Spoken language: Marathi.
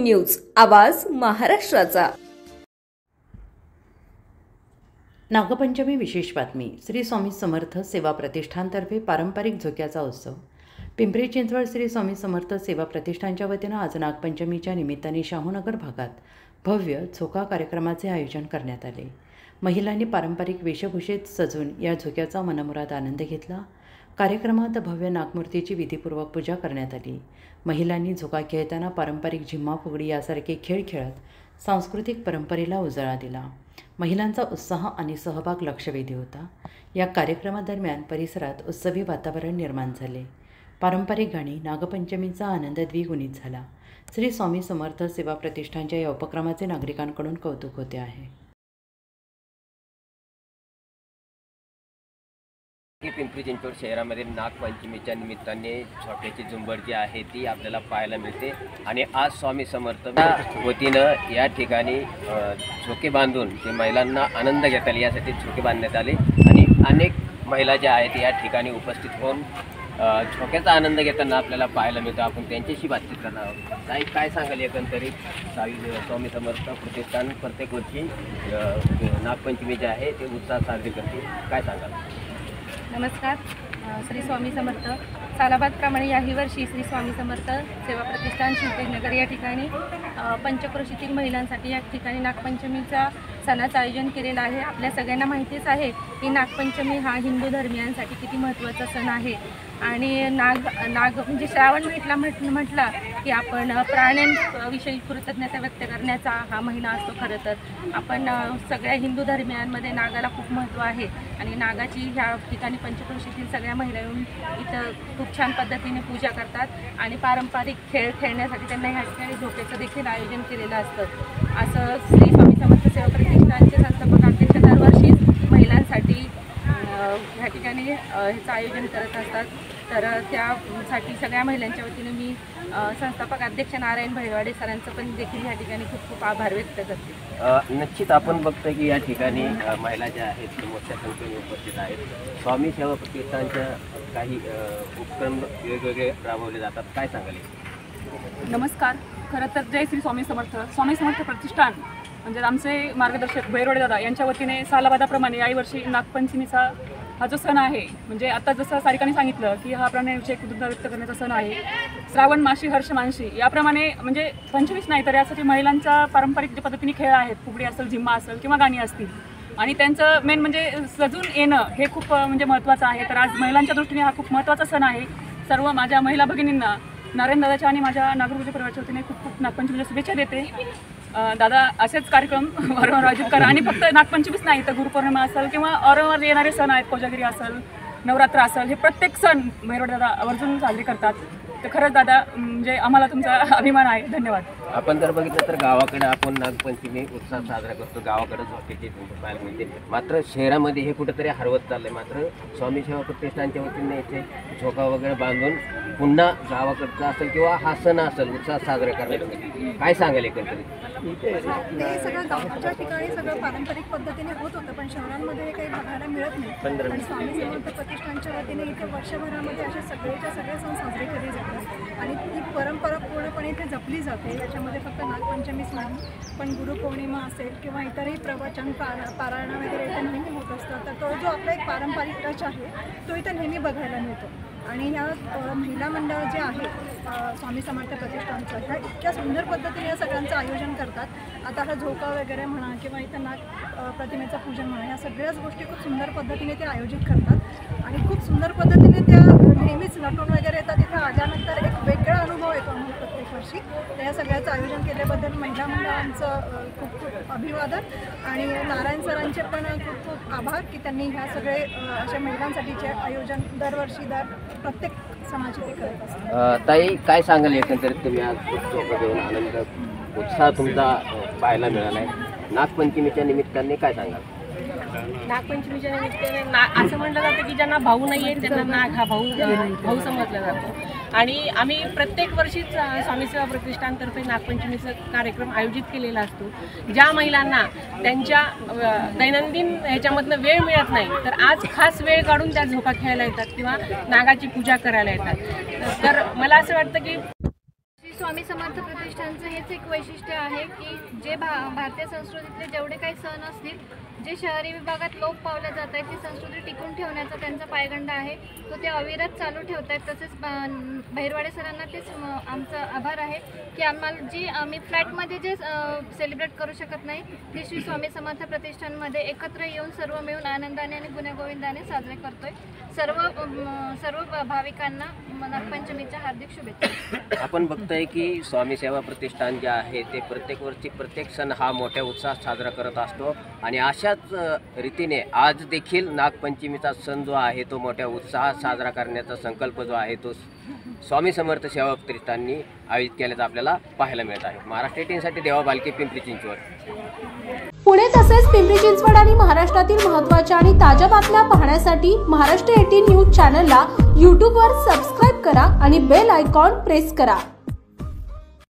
न्यूज, आवाज महाराष्ट्राचा। नागपंचमी विशेष बातमी। श्री स्वामी समर्थ सेवा प्रतिष्ठानतर्फे पारंपरिक झोक्याचा उत्सव। पिंपरी चिंचवड श्री स्वामी समर्थ सेवा प्रतिष्ठानच्या वतीनं आज नागपंचमीच्या निमित्ताने शाहूनगर भागात भव्य झोका कार्यक्रमाचे आयोजन करण्यात आले। महिलांनी पारंपरिक वेशभूषेत सजून या झोक्याचा मनमुराद आनंद घेतला। कार्यक्रमात भव्य नागमूर्तीची विधीपूर्वक पूजा करण्यात आली। महिलांनी झोका खेळताना पारंपरिक झिम्मा फुगडी यासारखे खेळ खेळत सांस्कृतिक परंपरेला उजाळा दिला। महिलांचा उत्साह आणि सहभाग लक्षवेधी होता। या कार्यक्रमादरम्यान परिसरात उत्सवी वातावरण निर्माण झाले। पारंपरिक गाणी, नागपंचमीचा आनंद द्विगुणित झाला। श्री स्वामी समर्थ सेवा प्रतिष्ठानच्या या उपक्रमाचे नागरिकांकडून कौतुक होते आहे। पिंपरी चिंचवड शहरामध्ये नागपंचमीच्या निमित्ताने झोक्याची झुंबड जी आहे ती आपल्याला पाहायला मिळते आणि आज स्वामी समर्थच्या वतीनं या ठिकाणी झोके बांधून ते महिलांना आनंद घेता येईल यासाठी झोके बांधण्यात आले आणि अनेक महिला ज्या आहेत या ठिकाणी उपस्थित होऊन झोक्याचा आनंद घेताना आपल्याला पाहायला मिळतो। आपण त्यांच्याशी बातचीत करणार आहोत। काय सांगाल एकंदरीत स्वामी समर्थ प्रतिष्ठान प्रत्येक वर्षी नागपंचमी जे आहे ते उत्साह साजरी करते, काय सांगाल? नमस्कार। श्री स्वामी समर्थ सालाबादप्रमाणे याही वर्षी श्री स्वामी समर्थ सेवा प्रतिष्ठान शिवतेजनगर या ठिकाणी पंचक्रोशीतील महिलांसाठी या ठिकाणी नागपंचमीचा सणाचं आयोजन केलेलं आहे। आपल्या सगळ्यांना माहितीच आहे की नागपंचमी हा हिंदू धर्मियांसाठी किती महत्त्वाचा सण आहे आणि नाग म्हणजे श्रावण म्हटला की आपण प्राण्यांविषयी कृतज्ञता व्यक्त करण्याचा हा महिना असतो। खरं तर आपण सगळ्या हिंदू धर्मियांमध्ये नागाला खूप महत्त्व आहे आणि नागाची ह्या ठिकाणी पंचक्रोशीतील सगळ्या महिला येऊन इथं खूप छान पद्धतीने पूजा करतात आणि पारंपरिक खेळ खेळण्यासाठी त्यांना ह्या ठिकाणी झोक्याचं देखील आयोजन केलेलं असतं। असं श्री स्वामी समर्थ सेवा प्रतिष्ठानचे संस्थापक अध्यक्ष दरवर्षीच महिलांसाठी ह्या ठिकाणी ह्याचं आयोजन करत असतात। तर त्यासाठी सगळ्या महिलांच्या वतीने मी संस्थापक अध्यक्ष नारायण भैरवाडे सरांचं पण देखील ह्या ठिकाणी खूप आभार व्यक्त करते। निश्चित आपण बघतो की या ठिकाणी महिला ज्या आहेत मोठ्या संख्येने उपस्थित आहेत। स्वामी सेवा प्रतिष्ठानच्या काही उपक्रम वेगवेगळे राबवले जातात, काय सांगाल? नमस्कार। खरं तर जय श्री स्वामी समर्थ प्रतिष्ठान म्हणजे आमचे मार्गदर्शक भैरवाडे दादा यांच्या वतीने सालाबादाप्रमाणे याही वर्षी नागपंचमीचा हा जो सण आहे म्हणजे आता जसं सारिकाने सांगितलं की हा प्राण्यांविषयी कृतज्ञता व्यक्त करण्याचा सण आहे। श्रावण माशी हर्ष मानशी याप्रमाणे म्हणजे 25 नाही तर यासाठी महिलांचा पारंपरिक जे पद्धतीने खेळ आहेत, फुगडी असेल, झिम्मा असेल किंवा गाणी असतील आणि त्यांचं मेन म्हणजे सजून येणं हे खूप म्हणजे महत्त्वाचं आहे। तर आज महिलांच्या दृष्टीने हा खूप महत्त्वाचा सण आहे। सर्व माझ्या महिला भगिनींना नारायण दादाच्या आणि माझ्या नागरिक परिवाराच्या वतीने खूप नागपंचमीच्या शुभेच्छा देते। दादा असेच कार्यक्रम वारंवार आयोजित करा आणि फक्त नागपंचमीच नाही तर गुरुपौर्णिमा असेल किंवा वारंवार येणारे सण आहेत, कोजागिरी असेल, नवरात्र असेल, हे प्रत्येक सण भैरवाडे दादा आवर्जून साजरे करतात। तर खरंच दादा म्हणजे आम्हाला तुमचा अभिमान आहे। धन्यवाद। आपण जर बघितलं तर गावाकडे आपण नागपंचमी उत्साह साजरा करतो, गावाकडे झोक्याची पाहायला मिळते, मात्र शहरामध्ये हे कुठेतरी हरवत चाललंय। मात्र स्वामी सेवा प्रतिष्ठानच्या वतीने इथे झोका वगैरे बांधून पुन्हा गावाकडचा असेल किंवा हा सण असेल उत्साह साजरा करण्यासाठी काय सांगाल एकंदरीत? ते सगळं गावाच्या ठिकाणी सगळं पारंपरिक पद्धतीने होत होतं पण शहरांमध्ये काही बघायला मिळत नाही। पण स्वामी समर्थ प्रतिष्ठानच्या वतीने इथे वर्षभरामध्ये असे सगळेच्या सगळे सण साजरे केले जातात आणि ती परंपरा पूर्णपणे इथे जपली जाते। याच्यामध्ये फक्त नागपंचमीच नाही पण गुरुपौर्णिमा असेल किंवा इतरही प्रवचन पारायण वगैरे इथे नेहमी होत असतं। तर तो जो आपला एक पारंपरिक टच आहे तो इथे नेहमी बघायला मिळतो आणि ह्या महिला मंडळ जे आहे स्वामी समर्थ प्रतिष्ठानचं ह्या इतक्या सुंदर पद्धतीने या सगळ्यांचं आयोजन करतात। आता हा झोका वगैरे म्हणा किंवा इथं नाग प्रतिमेचं पूजन म्हणा ह्या सगळ्याच गोष्टी खूप सुंदर पद्धतीने ते आयोजित करतात आणि खूप सुंदर पद्धतीने त्या नेहमीच नटून वगैरे येतात। इथं आल्यानंतर एक वेगळा अनुभव येतो आम्हाला प्रत्येक वर्षी। तर या सगळ्याचं आयोजन केल्याबद्दल महिला मंडळांचं खूप अभिवादन आणि नारायण सरांचे पण खूप आभार की त्यांनी ह्या सगळे अशा महिलांसाठीचे आयोजन दरवर्षी प्रत्येक समाजात ते करत असतात। ताई काय सांगाल एकंदरीत तुम्ही आज झोका घेऊन आनंद उत्साह तुमचा पाहायला मिळाला आहे, नागपंचमीच्या निमित्ताने काय सांगाल? नागपंचमीच्या निमित्ताने असं म्हटलं जातं की ज्यांना भाऊ नाही आहे त्यांना नाग हा भाऊ समजला जातो आणि आम्ही प्रत्येक वर्षीच स्वामी सेवा प्रतिष्ठानतर्फे नागपंचमीचा कार्यक्रम आयोजित केलेला असतो। ज्या महिलांना त्यांच्या दैनंदिन ह्याच्यामधनं वेळ मिळत नाही तर आज खास वेळ काढून त्या झोका खेळायला येतात किंवा नागाची पूजा करायला येतात। तर मला असं वाटतं की स्वामी समर्थ प्रतिष्ठानचं हेच एक वैशिष्ट्य आहे की जे भारतीय संस्कृतीतले जेवढे काही सण असतील, जे शहरी विभागात लोप पावले जात आहेत, ती संस्कृती टिकून ठेवण्याचा त्यांचा पायगंडा आहे, तो ते अविरत चालू ठेवत आहेत. तसेच बहिरवाडे सरांना तेच आमचा आभार आहे की आम्हाला जी आम्ही फ्लॅटमध्ये जे सेलिब्रेट करू शकत नाही, ते श्री स्वामी समर्थ प्रतिष्ठानमध्ये एकत्र येऊन सर्व मिळून आनंदाने आणि गुण्यागोविंदाने साजरे करतोय. सर्व भाविकांना नागपंचमीच्या हार्दिक शुभेच्छा. आपण बघतोय की स्वामी सेवा प्रतिष्ठान जे आहे ते प्रत्येक वर्षी प्रत्येक सण हा मोठ्या उत्साहात साजरा करत असतो आणि अशाच रीतीने आज देखील नागपंचमीचा सण जो आहे तो मोठ्या उत्साहात साजरा करण्याचा संकल्प जो आहे तो स्वामी समर्थ सेवा प्रतिष्ठाननी आयोजित केल्याचं आपल्याला पाहायला मिळत आहे. महाराष्ट्र 18 साठी देवा बालके, पिंपरी चिंचवड. पुणे तसेच पिंपरी चिंचवड आणि महाराष्ट्रातील महत्त्वाच्या आणि ताज्या बातम्या पाहण्यासाठी महाराष्ट्र 18 न्यूज चॅनलला YouTube वर सबस्क्राईब करा आणि बेल आयकॉन प्रेस करा.